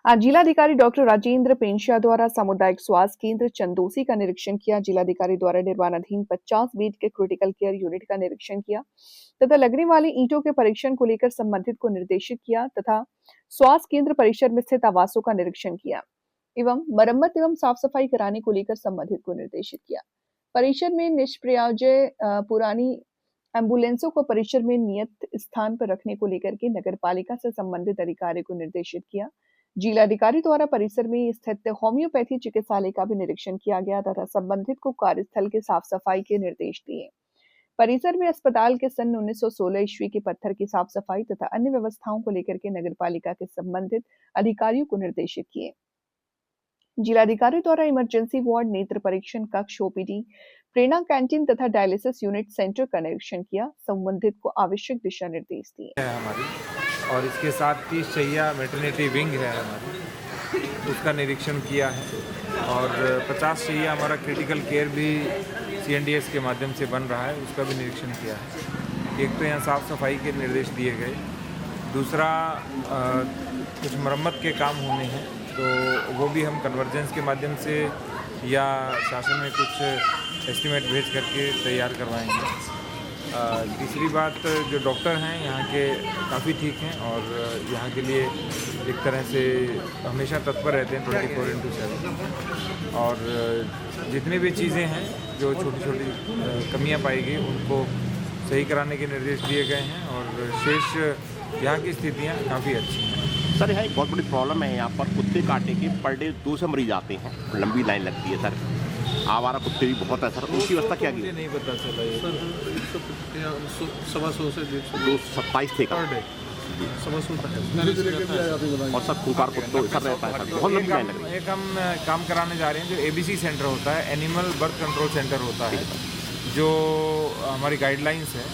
आज जिलाधिकारी डॉक्टर राजेंद्र पेंशिया द्वारा सामुदायिक स्वास्थ्य केंद्र चंदोसी का निरीक्षण किया। जिलाधिकारी द्वारा निर्माणाधीन 50 बेड के क्रिटिकल केयर यूनिट का निरीक्षण किया तथा लगने वाले ईंटों के परीक्षण को लेकर संबंधित को निर्देशित किया तथा स्वास्थ्य केंद्र परिसर में स्थित आवासों का निरीक्षण किया एवं मरम्मत एवं साफ सफाई कराने को लेकर संबंधित को निर्देशित किया। परिसर में निष्प्रयोज्य पुरानी एम्बुलेंसों को परिसर में नियत स्थान पर रखने को लेकर के नगर पालिका से संबंधित अधिकारी को निर्देशित किया। जिलाधिकारी द्वारा परिसर में स्थित होम्योपैथी चिकित्सालय का भी निरीक्षण किया गया तथा संबंधित को कार्यस्थल के साफ सफाई के निर्देश दिए। परिसर में अस्पताल के सन 1916 ईस्वी के पत्थर की साफ सफाई तथा अन्य व्यवस्थाओं को लेकर के नगर पालिका के संबंधित अधिकारियों को निर्देशित किए। जिलाधिकारी द्वारा इमरजेंसी वार्ड, नेत्र परीक्षण कक्ष, ओपीडी, प्रेरणा कैंटीन तथा डायलिसिस यूनिट सेंटर का निरीक्षण किया। संबंधित को आवश्यक दिशा निर्देश दिए। हमारी और इसके साथ 30 शैय्या मैटरनिटी विंग है हमारी, उसका निरीक्षण किया है और 50 शैय्या हमारा क्रिटिकल केयर भी CNDS के माध्यम से बन रहा है, उसका भी निरीक्षण किया है। एक तो यहाँ साफ़ सफाई के निर्देश दिए गए, दूसरा कुछ मरम्मत के काम होने हैं तो वो भी हम कन्वर्जेंस के माध्यम से या शासन में कुछ एस्टीमेट भेज करके तैयार करवाएंगे। तीसरी बात, जो डॉक्टर हैं यहाँ के काफ़ी ठीक हैं और यहाँ के लिए एक तरह से हमेशा तत्पर रहते हैं 24/7 और जितनी भी चीज़ें हैं जो छोटी छोटी कमियाँ पाई गई उनको सही कराने के निर्देश दिए गए हैं और शेष यहाँ की स्थितियाँ काफ़ी अच्छी हैं। सर, यहाँ एक बहुत बड़ी प्रॉब्लम है, यहाँ पर कुत्ते काटने के पर डे 200 मरीज आते हैं, लंबी लाइन लगती है सर। आवारा कुत्ते भी बहुत है सर, उनकी व्यवस्था क्या की? नहीं पता चला ये सर, 100 से 150 227 थे पर डे 100 तक है और सब खूंखार कुत्तों सर रहता है सर, बहुत लंबी लाइन लग रही है। एक हम काम कराने जा रहे हैं जो ABC सेंटर होता है, एनिमल बर्थ कंट्रोल सेंटर होता है, जो हमारी गाइडलाइंस है,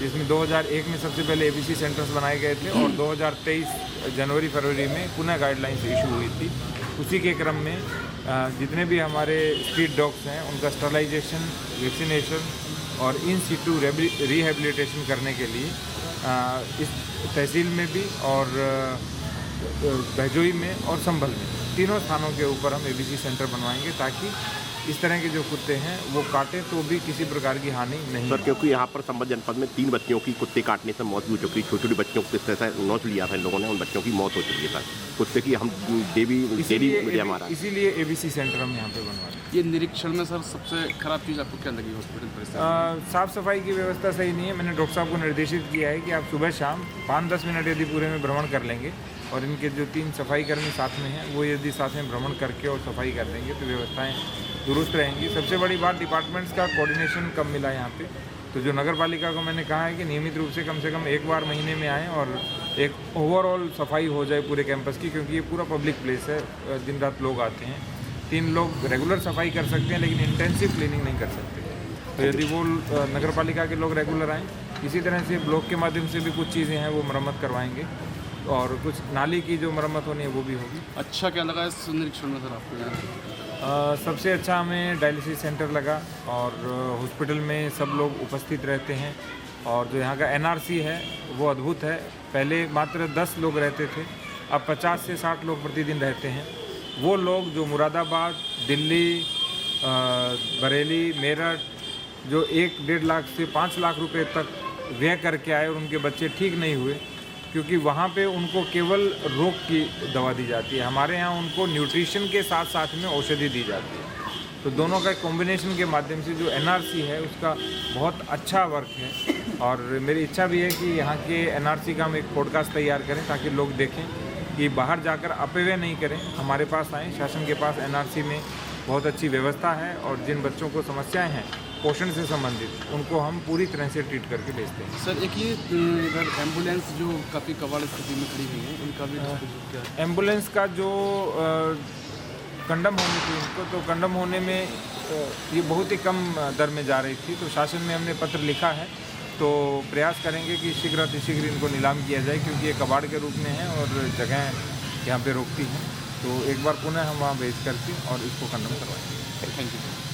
जिसमें 2001 में सबसे पहले ABC सेंटर्स बनाए गए थे और 2023 जनवरी-फरवरी में पुनः गाइडलाइंस इशू हुई थी। उसी के क्रम में जितने भी हमारे स्ट्रीट डॉग्स हैं उनका स्टरलाइजेशन, वैक्सीनेशन और इन सिटू रिहेबिलिटेशन करने के लिए इस तहसील में भी और भैजोई में और संभल में तीनों स्थानों के ऊपर हम ABC सेंटर बनवाएंगे ताकि इस तरह के जो कुत्ते हैं वो काटे तो भी किसी प्रकार की हानि नहीं। सर, क्योंकि यहाँ पर संभल जनपद में 3 बच्चियों की कुत्ते काटने से मौत भी हो चुकी है। छोटी छोटी बच्चियों को किस तरह से नोच लिया था इन लोगों ने, उन बच्चों की मौत हो चुकी है सर। कुत्ते की हम डेली मीडिया हमारा, इसीलिए ABC सेंटर हम यहाँ पे बनवा रहे हैं। ये निरीक्षण में सर सबसे खराब चीज़ आपको क्या लगी हॉस्पिटल परिसर? साफ़ सफाई की व्यवस्था सही नहीं है। मैंने डॉक्टर साहब को निर्देशित किया है कि आप सुबह शाम 5-10 मिनट यदि पूरे में भ्रमण कर लेंगे और इनके जो 3 सफाई कर्मी साथ में हैं वो यदि साथ में भ्रमण करके और सफाई कर देंगे तो व्यवस्थाएं दुरुस्त रहेंगी। सबसे बड़ी बात, डिपार्टमेंट्स का कोऑर्डिनेशन कम मिला यहाँ पे, तो जो नगर पालिका को मैंने कहा है कि नियमित रूप से कम एक बार महीने में आएँ और एक ओवरऑल सफाई हो जाए पूरे कैंपस की, क्योंकि ये पूरा पब्लिक प्लेस है, दिन रात लोग आते हैं। 3 लोग रेगुलर सफाई कर सकते हैं लेकिन इंटेंसिव क्लीनिंग नहीं कर सकते, तो यदि वो नगर पालिका के लोग रेगुलर आएँ। इसी तरह से ब्लॉक के माध्यम से भी कुछ चीज़ें हैं वो मरम्मत करवाएंगे और कुछ नाली की जो मरम्मत होनी है वो भी होगी। अच्छा क्या लगा इस निरीक्षण में सर आपको यहाँ? सबसे अच्छा हमें डायलिसिस सेंटर लगा और हॉस्पिटल में सब लोग उपस्थित रहते हैं और जो यहाँ का NRC है वो अद्भुत है। पहले मात्र 10 लोग रहते थे, अब 50 से 60 लोग प्रतिदिन रहते हैं। वो लोग जो मुरादाबाद, दिल्ली, बरेली, मेरठ जो 1-1.5 लाख से 5 लाख रुपए तक व्यय करके आए और उनके बच्चे ठीक नहीं हुए, क्योंकि वहाँ पे उनको केवल रोग की दवा दी जाती है। हमारे यहाँ उनको न्यूट्रिशन के साथ साथ में औषधि दी जाती है, तो दोनों का कॉम्बिनेशन के माध्यम से जो NRC है उसका बहुत अच्छा वर्क है। और मेरी इच्छा भी है कि यहाँ के NRC का हम एक पॉडकास्ट तैयार करें ताकि लोग देखें कि बाहर जाकर अपव्यय नहीं करें, हमारे पास आएँ। शासन के पास NRC में बहुत अच्छी व्यवस्था है और जिन बच्चों को समस्याएँ हैं पोषण से संबंधित उनको हम पूरी तरह से ट्रीट करके भेजते हैं। सर, एक ये इधर एम्बुलेंस जो काफ़ी कबाड़ स्थिति में खड़ी हुई है, उनका भी क्या है? एम्बुलेंस का जो कंडम होनी थी उनको, तो कंडम होने में ये बहुत ही कम दर में जा रही थी, तो शासन में हमने पत्र लिखा है, तो प्रयास करेंगे कि शीघ्र इनको नीलाम किया जाए, क्योंकि ये कबाड़ के रूप में है और जगह यहाँ पे रोकती हैं। तो एक बार पुनः हम वहाँ भेज करके और इसको कंडम करवाएंगे। Thank you.